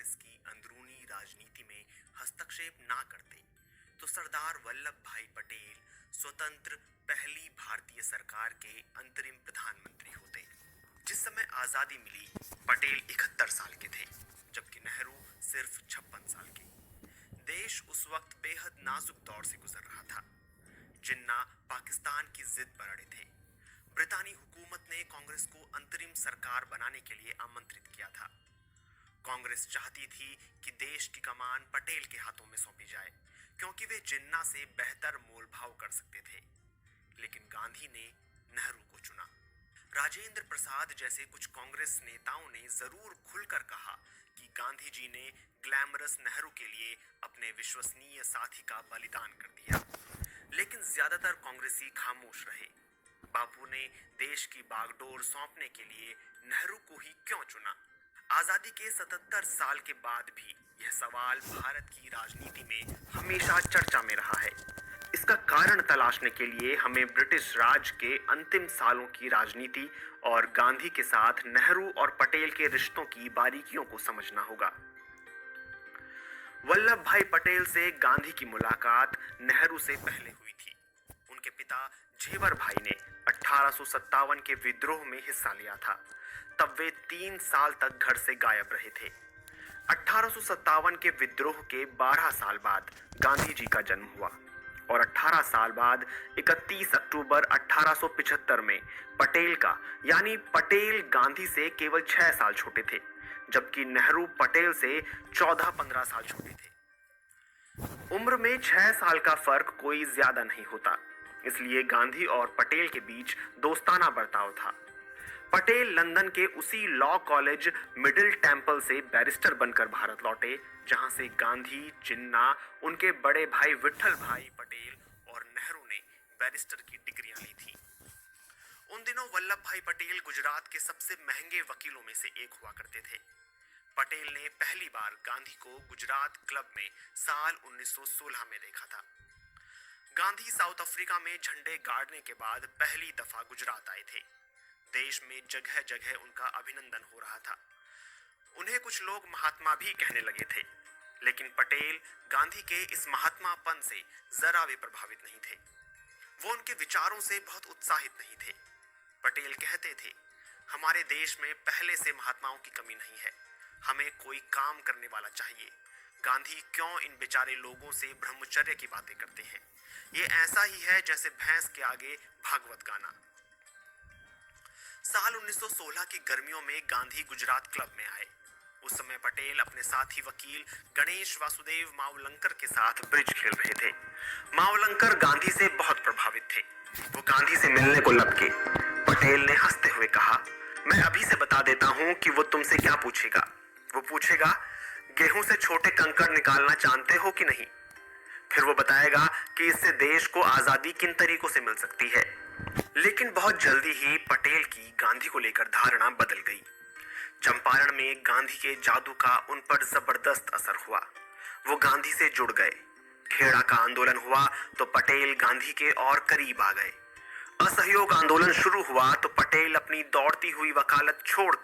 कांग्रेस की अंदरूनी राजनीति में हस्तक्षेप ना करते तो सरदार वल्लभ भाई पटेल स्वतंत्र पहली भारतीय सरकार के अंतरिम प्रधानमंत्री होते। जिस समय आजादी मिली पटेल 71 साल के थे, जबकि नेहरू सिर्फ 56 साल के। देश उस वक्त बेहद नाजुक दौर से गुजर रहा था। जिन्ना पाकिस्तान की जिद पर अड़े थे। ब्रितानी हुकूमत ने कांग्रेस को अंतरिम सरकार बनाने के लिए आमंत्रित किया था। कांग्रेस चाहती थी कि देश की कमान पटेल के हाथों में सौंपी जाए, क्योंकि वे जिन्ना से बेहतर मोलभाव कर सकते थे। लेकिन गांधी ने नेहरू को चुना। राजेंद्र प्रसाद जैसे कुछ कांग्रेस नेताओं ने जरूर खुलकर कहा कि गांधी जी ने ग्लैमरस नेहरू के लिए अपने विश्वसनीय साथी का बलिदान कर दिया, लेकिन ज्यादातर कांग्रेसी खामोश रहे। बापू ने देश की बागडोर सौंपने के लिए नेहरू को ही क्यों चुना? आजादी के 77 साल के बाद भी यह सवाल भारत की राजनीति में हमेशा चर्चा में रहा है। इसका कारण तलाशने के लिए हमें ब्रिटिश राज के अंतिम सालों की राजनीति और गांधी के साथ नेहरू और पटेल के रिश्तों की बारीकियों को समझना होगा। वल्लभ भाई पटेल से गांधी की मुलाकात नेहरू से पहले हुई थी। उनके पिता झेवर भाई ने 1857 के विद्रोह में हिस्सा लिया था। तब वे 3 साल तक घर से गायब रहे थे। 1857 के विद्रोह के 12 साल बाद गांधी जी का जन्म हुआ और 18 साल बाद 31 अक्टूबर 1875 में पटेल का, यानी पटेल गांधी से केवल 6 साल छोटे थे, जबकि नेहरू पटेल से 14-15 साल छोटे थे। उम्र में 6 साल का फर्क कोई ज्यादा नहीं होता, इसलिए गांधी और पटेल के बीच दोस्ताना बर्ताव था। पटेल लंदन के उसी लॉ कॉलेज मिडिल टेम्पल से बैरिस्टर बनकर भारत लौटे, जहां से गांधी, जिन्ना, उनके बड़े भाई विठल भाई पटेल और नेहरू ने बैरिस्टर की डिग्रियां ली थी। उन दिनों वल्लभ भाई पटेल गुजरात के सबसे महंगे वकीलों में से एक हुआ करते थे। पटेल ने पहली बार गांधी को गुजरात क्लब में साल 1916 में देखा था। गांधी साउथ अफ्रीका में झंडे गाड़ने के बाद पहली दफा गुजरात आए थे। देश में जगह जगह उनका अभिनंदन हो रहा था। उन्हें कुछ लोग महात्मा भी कहने लगे थे, लेकिन पटेल गांधी के इस महात्मापन से जरा भी प्रभावित नहीं थे। वो उनके विचारों से बहुत उत्साहित नहीं थे। पटेल कहते थे, हमारे देश में पहले से महात्माओं की कमी नहीं है, हमें कोई काम करने वाला चाहिए। गांधी क्यों इन बेचारे लोगों से ब्रह्मचर्य की बातें करते हैं? ये ऐसा ही है जैसे भैंस के आगे भागवत गाना। साल 1916 की गर्मियों में गांधी गुजरात क्लब में आए। उस समय पटेल अपने साथी वकील गणेश वासुदेव मावलंकर के साथ ब्रिज खेल रहे थे। मावलंकर गांधी से बहुत प्रभावित थे। वो गांधी से मिलने को लपके। पटेल ने हंसते हुए कहा, मैं अभी से बता देता हूं कि वो तुमसे क्या पूछेगा। वो पूछेगा, गेहूं से छोटे कंकड़ निकालना जानते हो कि नहीं? फिर वो बताएगा कि इससे देश को आजादी किन तरीकों से मिल सकती है। लेकिन बहुत जल्दी ही पटेल की गांधी को लेकर धारणा बदल गई। चंपारण में गांधी के जादू का उन पर जबरदस्त असर हुआ। वो गांधी से जुड़ गए। खेड़ा का आंदोलन हुआ तो पटेल गांधी के और करीब आ गए। असहयोग आंदोलन शुरू हुआ तो पटेल अपनी दौड़ती हुई वकालत छोड़